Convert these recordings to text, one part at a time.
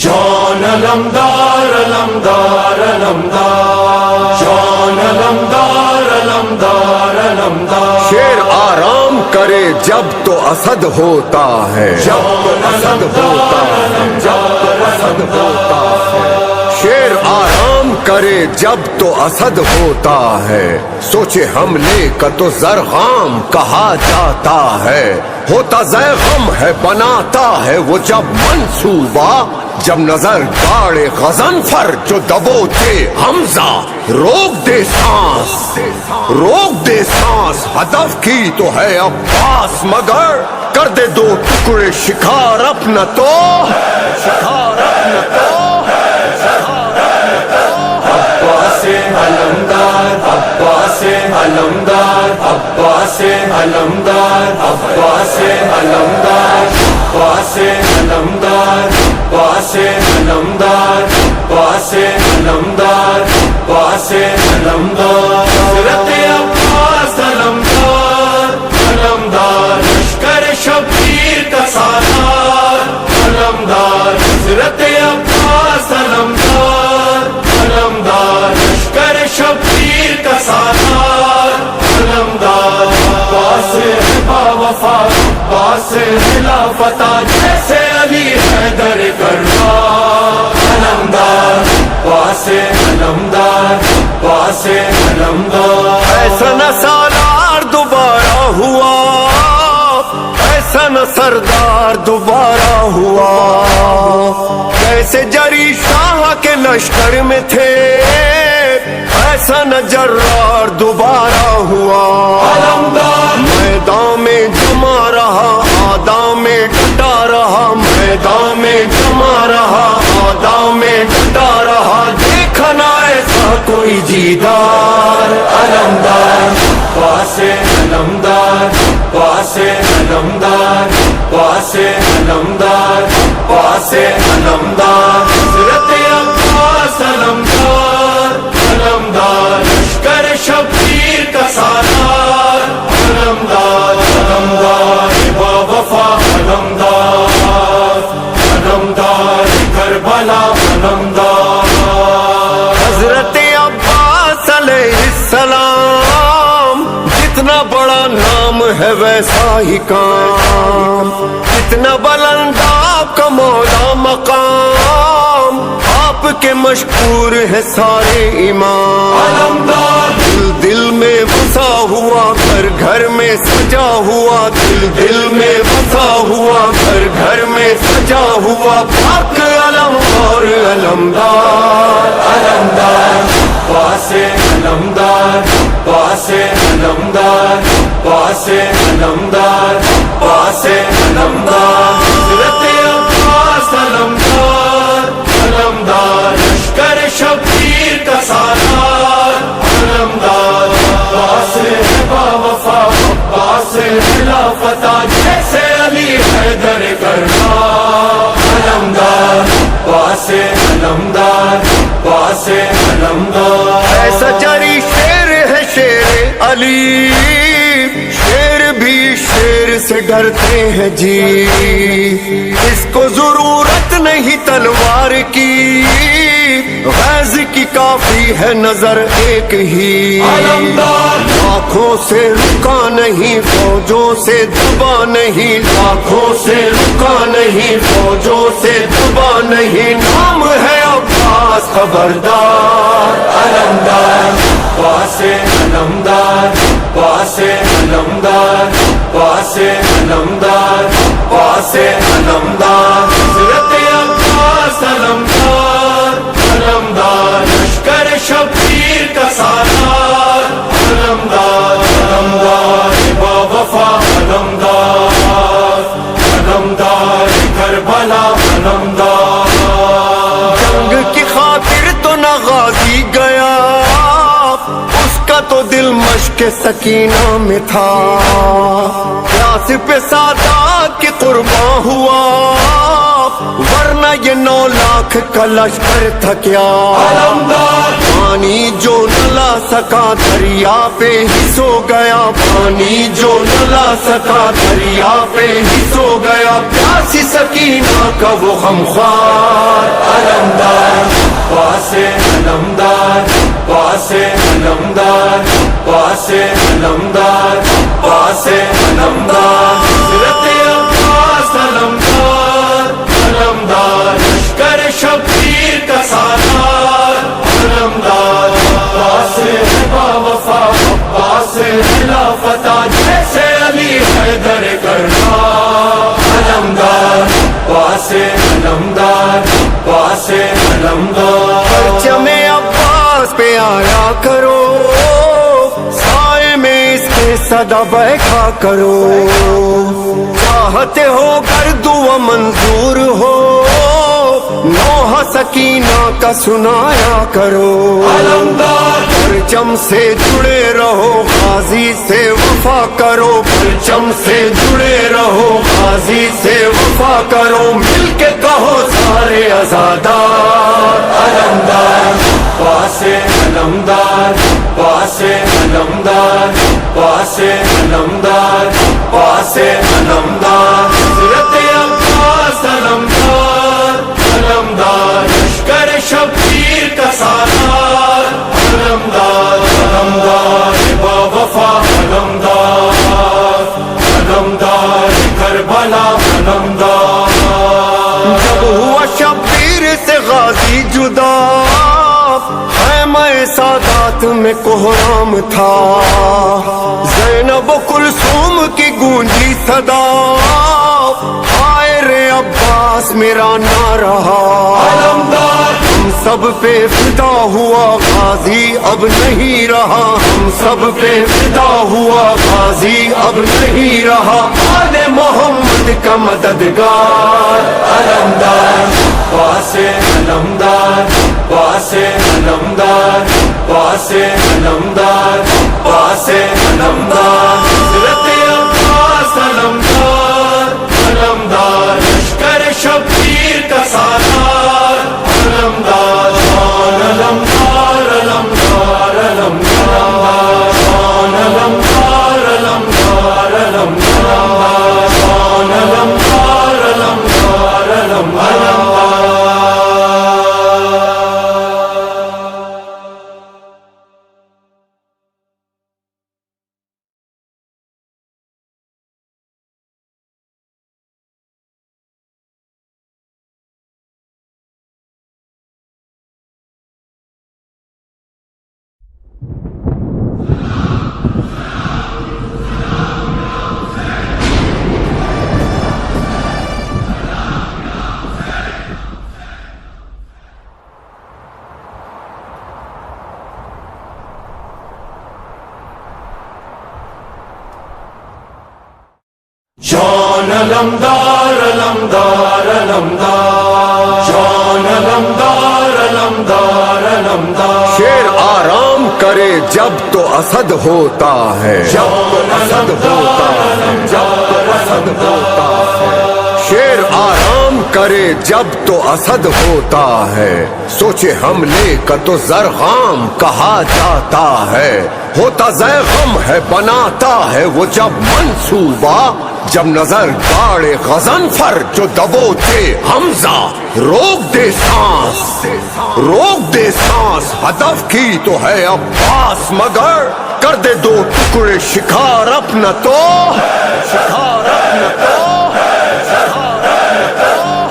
جان علمدار علمدار علمدار، جان علمدار علمدار علمدار، شیر آرام کرے جب تو اسد ہوتا ہے، جب تو اسد ہوتا ہے، جب تو اسد ہوتا ہے، شیر آرام کرے جب تو اسد ہوتا ہے، سوچے حملے کا تو زرغام کہا جاتا ہے، ہوتا زیغم ہے بناتا ہے وہ جب منصوبہ، جب نظر گاڑے غضنفر جو دبوچے حمزہ، روک دے سانس روک دے سانس، ہدف کی تو ہے عباس مگر کر دے دو ٹکڑے شکار اپنا تو، شکار اپنا تو، عباس علمدار عباس علمدار عباس علمدار عباس علمدار عباس علمدار عباس علمدار عباس علمدار عباس علمدار، حضرت عباس علمدار علمدار، لشکر شبیر کا سالار علمدار، حضرت عباس علمدار علمدار، لشکر شبیر کا سالار علمدار، عباس با وفا عباس خلافتا جیسے علی حیدر کرار علمدار، عباس علمدار عباس علمدار، ایسا نہ سالار دوبارہ ہوا، ایسا نہ سردار دوبارہ ہوا، کیسے جری شاہ کے لشکر میں تھے، ایسا نہ جرار دوبارہ ہوا، علمدار میدان میں جمع رہا آدم میں ڈٹا رہا، میدان میں جمع رہا آدم میں ڈٹا رہا، دیکھا نہ ایسا کوئی جیدار علمدار، عباس علمدار عباس علمدار عباس علمدار عباس علمدار، حضرت عباس علمدار علمدار، لشکر شبیر کا سالار علمدار، علمدار با وفا علمدار علمدار، کربلا علمدار، حضرت عباس علیہ السلام، جتنا بڑا نام ہے ویسا ہی کام، جتنا بلند آپ کا مولا مقام، آپ کے مشکور ہے سارے امام، علمدار دل دل میں بسا ہوا گھر گھر میں سجا ہوا، دل دل میں بسا ہوا گھر گھر میں سجا ہوا، پاک علم اور علمدار علمدار، عباس علمدار عباس علمدار عباس علمدار عباس علمدار، حضرت عباس علمدار علمدار، لشکر شبیر کا سالار علمدار، عباس با وفا عباس خلافتا جیسے علی حیدر کرار علمدار، عباس علمدار عباس علمدار، ایسا جری شیر ہے شیر علی، شیر بھی شیر سے ڈرتے ہیں جی، اس کو ضرورت نہیں تلوار کی، غیظ کی کافی ہے نظر ایک ہی، لاکھوں سے رکا نہیں فوجوں سے دبا نہیں، لاکھوں سے رکا نہیں فوجوں سے دبا نہیں، نام ہے عباس خبردار علمدار، عباس علمدار عباس علمدار عباس علمدار عباس علمدار، حضرت عباس علمدار علمدار، لشکر شبیر کا سالار علمدار، علمدار با وفا علمدار علمدار، کربلا علمدار، جنگ کی خاطر تو نہ غازی گیا، اس کا تو دل مشق سکینہ میں تھا، پیاس پہ سادات کی قرباں ہوا، ورنہ یہ 9 لاکھ کا لشکر تھا کیا؟ پانی جو نہ لا سکا دریا پہ ہی سو گیا، پانی جو نہ لا سکا دریا پہ ہی سو گیا، پیاسی سکینہ کا وہ غمخوار علمدار پاسے علمدار پاسے علمدار پاسے علمدار پاسے علمدار حضرت عباس علمدار علمدار لشکر شبیر کا سالار علمدار عباس با وفا عباس خلافت جیسے علی حیدر کرار علمدار پاسے علمدار پاسے علمدار پرچم عباس پہ آیا کرو، سائے میں اس کے صدا بیٹھا کرو، چاہتے ہو گر دعا منظور ہو، نوحہ سکینہ کا سنایا کرو، علمدار پرچم سے جڑے رہو غازی سے وفا کرو، پرچم سے جڑے رہو غازی سے وفا کرو، مل کے کہو سارے عزادار علمدار پاسے علمدار پاسے علمدار پاسے علمدار پاسے علمدار حضرت عباس علمدار علمدار لشکر شبیر کا سالار علمدار علمدار با وفا علمدار علمدار کربلا علمدار جب ہوا شبیر سے غازی جدا، خیمہ سادات میں کوہرام تھا، زینب و کلثوم کی گونجی صدا، ہائے رے عباس میرا نہ رہا، علمدار ہم سب پہ فدا ہوا غازی اب نہیں رہا، ہم سب پہ فدا ہوا غازی اب نہیں رہا، آل محمد کا مددگار علمدار پاسے علمدار پاسے علمدار پاسے علمدار پاسے علمدار حضرت عباس علمدار علمدار لشکر شبیر کا سالار علمدار شان علمدار علمدار علمدار شان علمدار علمدار علمدار شان علمدار علمدار علمدار شان علمدار علمدار علمدار شان علمدار علمدار علمدار شیر آرام کرے جب تو اسد ہوتا ہے، جب تو اسد ہوتا ہے، جب تو اسد ہوتا ہے، شیر آرام کرے جب تو اسد ہوتا ہے، سوچے حملے کا تو زرغام کہا جاتا ہے، ہوتا زیغم ہے بناتا ہے وہ جب منصوبہ، جب نظر گاڑے غضنفر جو دبوچے حمزہ، روک دے سانس روک دے سانس، ہدف کی تو ہے عباس مگر کر دے 2 ٹکڑے شکار اپنا تو، شکار اپنا تو،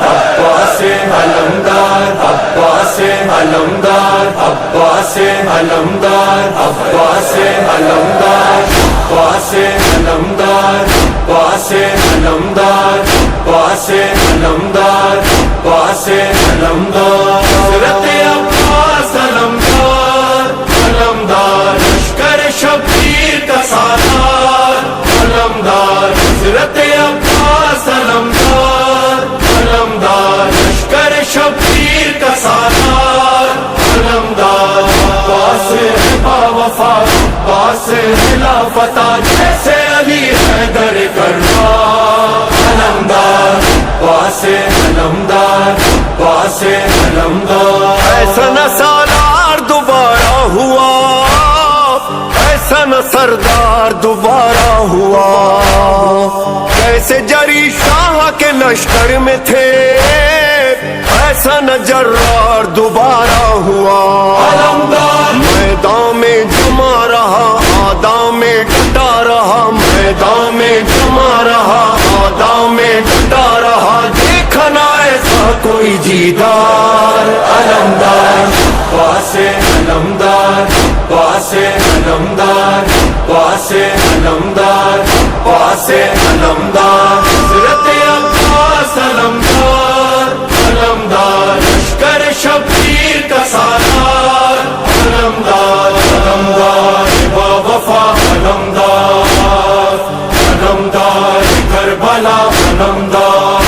عباس علمدار عباس علمدار عباس علمدار عباس علمدار پاسے علمدار پاسے علمدار پاسے علمدار پاسے علمدار حضرت عباس علمدار علمدار لشکر شبیر کا سالار علمدار حضرت عباس علمدار علمدار لشکر شبیر کا سالار علمدار عباس با وفا عباس خلافت جیسے علی حیدر کرار علمدار پاسے علمدار سے علمدار ایسا نہ سالار دوبارہ ہوا، ایسا نہ سردار دوبارہ ہوا، جیسے جری شاہ کے لشکر میں تھے ایسا نہ جرار دوبارہ ہوا۔ علمدار میدان میں جمع رہا آداں میں ڈٹا رہا، میدان میں جمع رہا آداں میں ڈٹا رہا، دیکھا نہ ایسا کوئی جیدار۔ علمدار واسے علمدار واسے علمدار واسے علمدار واسے علمدار حضرت عباس علمدار علمدار لشکر شبیر کا سالار علمدار علمدار با وفا علمدار علمدار کربلا علمدار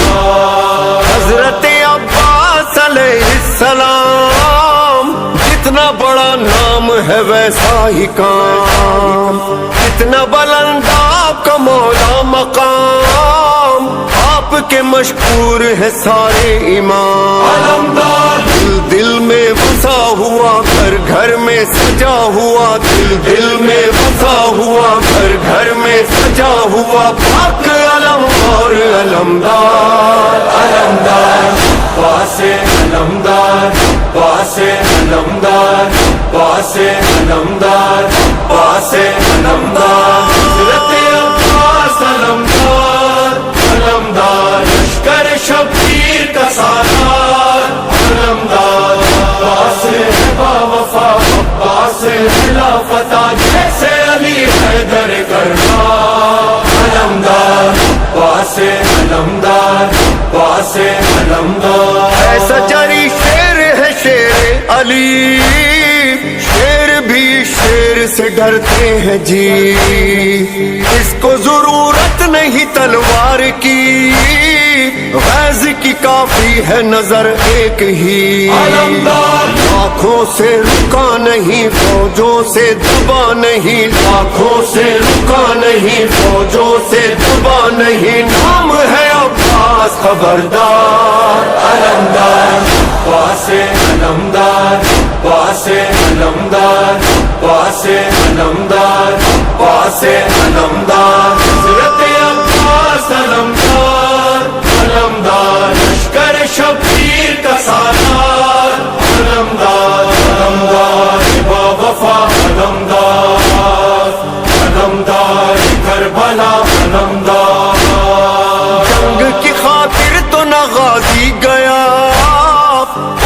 حضرت عباس علیہ السلام، جتنا بڑا نام ہے ویسا ہی کام، جتنا بلند آپ کا مولا مقام، آپ کے مشکور ہے سارے امام۔ علمدار دل دل میں بسا ہوا، گھر گھر میں سجا ہوا، دل دل میں بسا ہوا، گھر گھر میں سجا ہوا، پاک علم اور علمدار۔ علمدار واسے علمدار واسے علمدار واسے علمدار واسے علمدار حضرت عباس علمدار علمدار لشکر شبیر کا سالار علمدار واسے با وفا واسے خلافتا جیسے علی حیدر کربلا علمدار واسے علمدار واسے علمدار ایسا جری شیر ہے شیر علی، شیر بھی شیر سے ڈرتے ہیں جی، اس کو ضرورت نہیں تلوار کی، غیظ کی کافی ہے نظر ایک ہی، آنکھوں سے رکا نہیں فوجوں سے دبا نہیں، آنکھوں سے رکا نہیں فوجوں سے دبا نہیں، نام ہے عباس خبردار۔ علمدار واسے علمدار واسے علمدار واسے علمدار واسے علمدار حضرت عباس علمدار علمدار لشکر شبیر کا سالار علمدار علمدار با وفا علمدار علمدار کربلا علمدار جنگ کی خاطر تو نہ غازی گیا،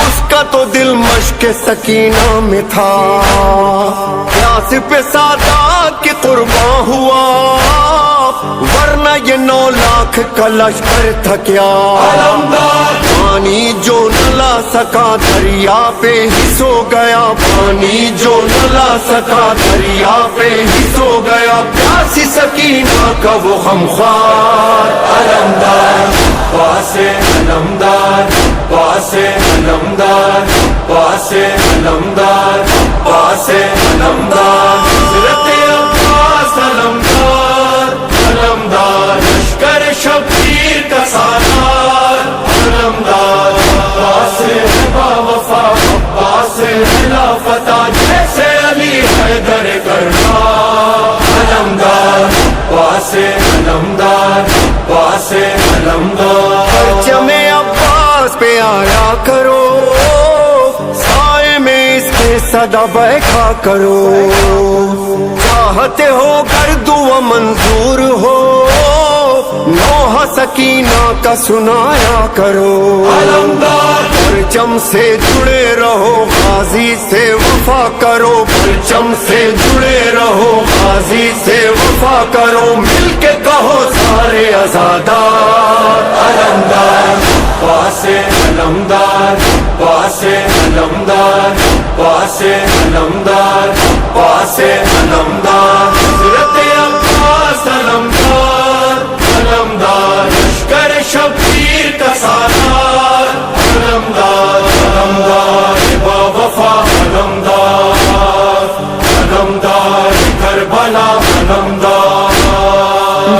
اس کا تو دل مشق سکینہ میں تھا، پیاس پہ سادات کی قربان ہوا، ورنہ یہ 9 لاکھ کا لشکر تھا کیا۔ پانی جو نہ لا سکا دریا پہ ہی سو گیا، پانی جو نہ لا سکا دریا پہ ہی سو گیا، پیاسی سکینہ کا وہ غمخوار۔ علمدار واسے علمدار واسے علمدار واسے علمدار واسے علمدار حضرت عباس علمدار علمدار لشکر شبیر کا سالار علمدار واسے با وفا واسے خلافتا جیسے علی حیدر کربلا علمدار واسے علمدار واسے علمدار پرچم عباس پہ آیا کرو، سائے میں اس کے صدا بیٹھا کرو، چاہتے ہو گر دعا منظور ہو، نوحہ سکینہ کا سنایا کرو۔ علمدار پرچم سے جڑے رہو، غازی سے وفا کرو، پرچم سے جڑے رہو، غازی سے وفا کرو، مل کے کہو سارے عزادار۔ علمدار واسے علمدار واسے علمدار واسے علمدار واسے علمدار حضرت عباس علمدار علمدار لشکر شبیر کا سالار علمدار علمدار با وفا علمدار علمدار کربلا علمدار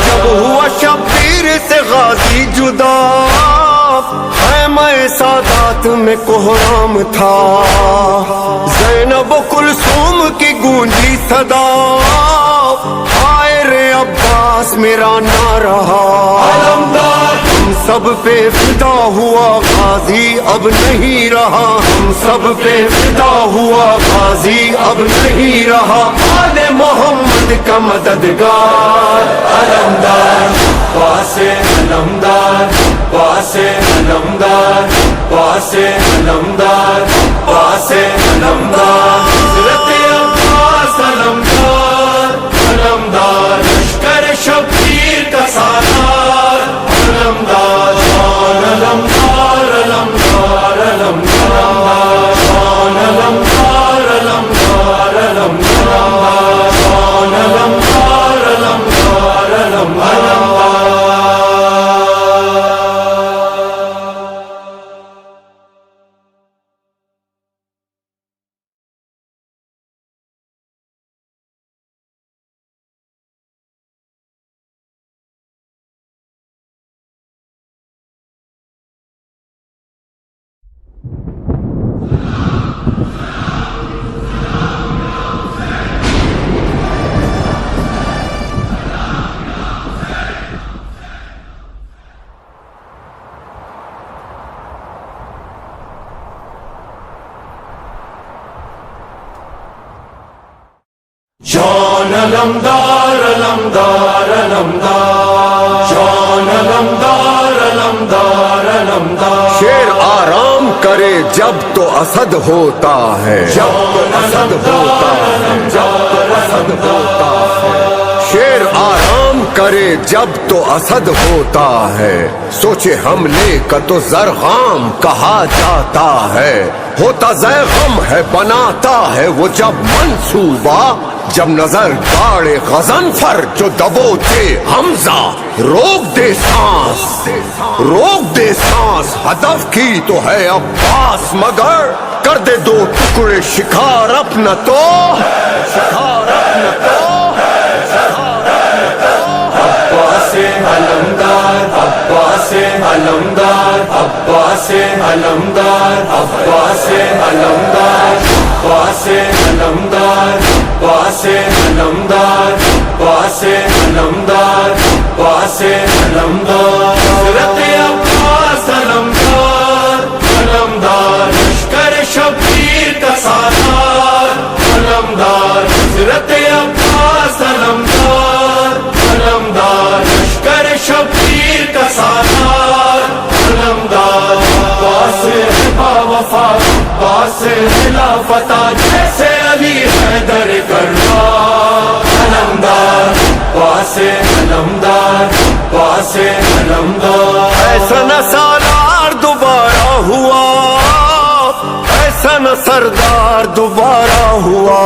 جب ہوا شبیر سے غازی جدا، خیمہ سادات رات میں کوہرام تھا، زینب و کلثوم کی گونجی صدا، ہائے رے عباس میرا نہ رہا، ہم سب پہ فدا ہوا غازی اب نہیں رہا، ہم سب پہ فدا ہوا غازی اب نہیں رہا، آل محمد کا مددگار علمدار پاسے علمدار پاسے علمدار پاسے علمدار پاسے علمدار حضرت عباس علمدار علمدار لشکر شبیر کا سالار علمدار شان علمدار علمدار علمدار شان علمدار علمدار علمدار شان علمدار علمدار علمدار شان علمدار علمدار علمدار شان علمدار علمدار علمدار شیر آرام کرے جب تو اسد ہوتا ہے، جب تو اسد ہوتا ہے، جب تو اسد ہوتا ہے، شیر آرام کرے جب تو اسد ہوتا ہے، سوچے حملے کا تو زرغام کہا جاتا ہے، ہوتا زیغم ہے بناتا ہے وہ جب منصوبہ، جب نظر گاڑے غضنفر جو دبوچے حمزہ، روک دے سانس روک دے سانس، ہدف کی تو ہے عباس مگر کر دے دو ٹکڑے شکار اپنا تو، شکار اپنا تو، عباس علمدار عباس علمدار عباس علمدار عباس علمدار عباس علمدار عباس علمدار عباس علمدار عباس علمدار حضرت عباس علمدار علمدار لشکر شبیر کا سالار علمدار حضرت عباس علمدار علمدار لشکر شبیر کا سالار علمدار عباس با وفا عباس خلافت جیسے علی حیدر کرار علمدار عباس علمدار عباس علمدار ایسا نہ سالار دوبارہ ہوا، ایسا نہ سردار دوبارہ ہوا،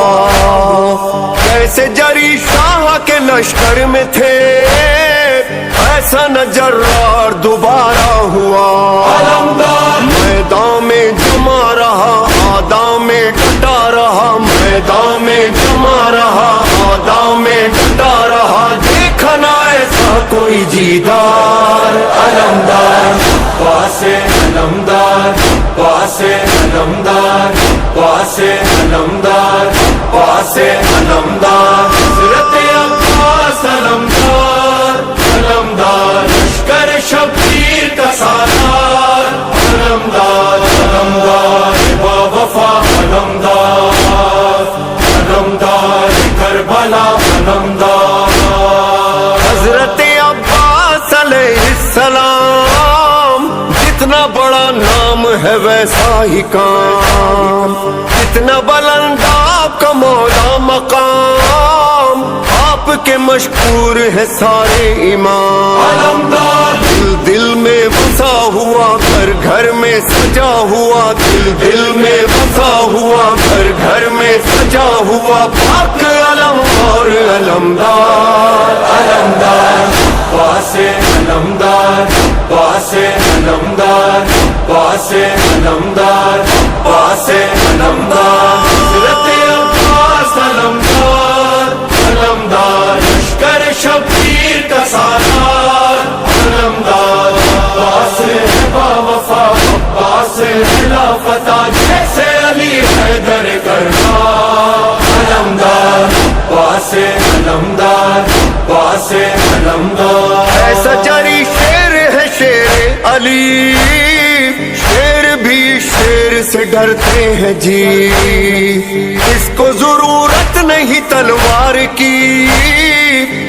کیسے جری شاہ کے لشکر میں تھے، ایسا نہ جرار دوبارہ ہوا، علمدار میدان میں جمع رہا آدھا میں ڈٹا رہا، میدان میں جمع رہا آدھا میں ڈٹا رہا، دیکھا نہ ایسا کوئی جیدار علمدار عباس علمدار عباس علمدار عباس علمدار عباس علمدار حضرت عباس علمدار علمدار لشکر شبیر کا سالار علمدار علمدار با وفا علمدار علمدار کربلا علمدار حضرت عباس علیہ السلام، جتنا بڑا نام ہے ویسا ہی کام، جتنا بلند آپ کا مولا مقام، آپ کے مشکور ہے سارے امام، علمدار دل دل میں بسا ہوا گھر گھر میں سجا ہوا، دل دل میں بسا ہوا گھر گھر میں سجا ہوا، پاک علم اور علمدار علمدار عباس علمدار عباس علمدار عباس علمدار عباس علمدار حضرت عباس علمدار علمدار لشکر شبیر کا سالار علمدار عباس با وفا عباس پاسے علمدار پاسے علمدار ایسا جاری شیر ہے شیر علی، شیر بھی شیر سے ڈرتے ہیں جی، اس کو ضرورت نہیں تلوار کی،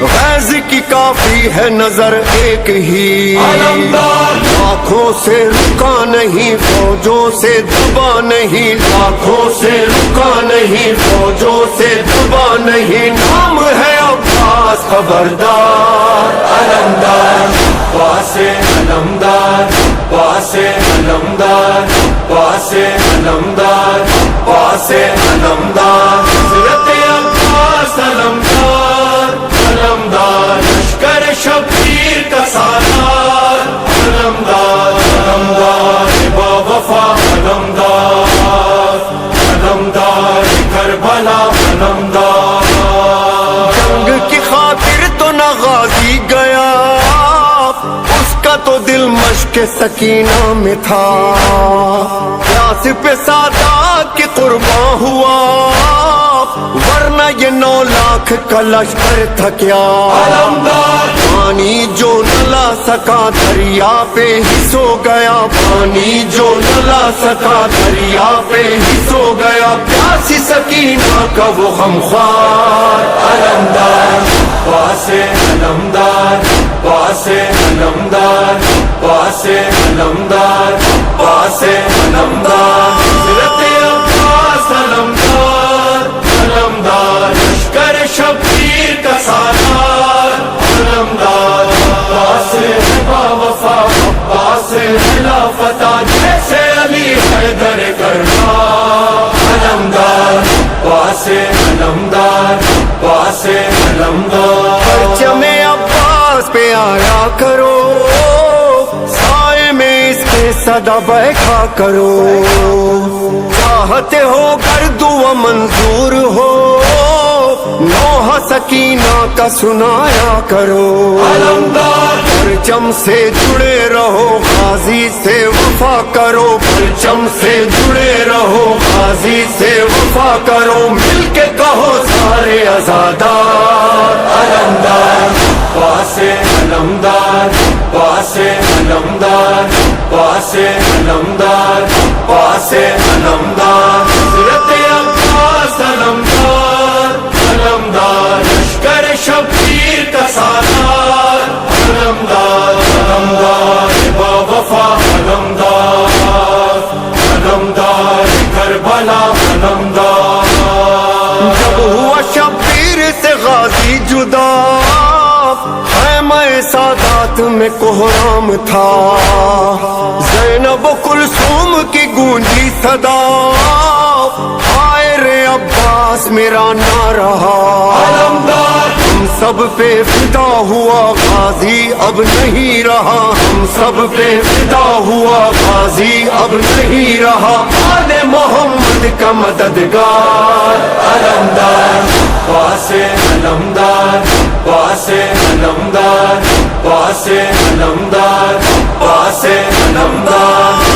غیظ کی کافی ہے نظر ایک ہی، آنکھوں سے رکا نہیں فوجوں سے دبا نہیں، آنکھوں سے رکا نہیں فوجوں سے دبا نہیں، نام ہے عباس خبردار علمدار پاسے علمدار پاسے علمدار پاسے علمدار پاسے علمدار حضرت عباس علمدار علمدار لشکر شبیر کا سالار علمدار علمدار با وفا علمدار علمدار کربلا علمدار جنگ کی خاطر تو نہ غازی گیا، اس کا تو دل مشق سکینہ میں تھا، پیاس پہ سادات کی قربان ہوا، ورنہ یہ 9 لاکھ کا لشکر تھا کیا، پانی جو نہ لا سکا دریا پہ ہی سو گیا، پانی جو نہ لا سکا دریا پہ ہی سو گیا، پیاسی سکینہ کا وہ غمخوار علمدار پاسے علمدار پاسے علمدار پاسے علمدار پاسے علمدار حضرت عباس علمدار علمدار لشکر شبیر کا سالار علمدار پاسے با وفا پاسے خلافت جیسے علی حیدر کربلا علمدار پاسے علمدار پاسے علمدار پرچم عباس پہ آیا کرو، سائے میں اس کے صدا بیٹھا کرو، چاہتے ہو گر دعا منظور ہو، نوحہ سکینہ کا سنایا کرو، پرچم سے جڑے رہو غازی سے وفا کرو، پرچم سے جڑے رہو غازی سے وفا کرو، مل کے کہو سارے عزادار علمدار پاسے علمدار پاسے علمدار پاسے علمدار پاسے علمدار حضرت عباس علمدار علمدار لشکر شبیر کا سالار علمدار علمدار با وفا علمدار علمدار کربلا علمدار جب ہوا شبیر سے غازی جدا، خیمہ سادات میں کوہرام تھا، زینب و کلثوم کی گونجی صدا، ہائے رے عباس میرا نہ رہا، ہم سب پہ فدا ہوا غازی اب نہیں رہا، ہم سب پہ فدا ہوا غازی اب نہیں رہا، آل محمد کا مددگار علمدار پاسے علمدار پاسے علمدار پاسے علمدار پاسے علمدار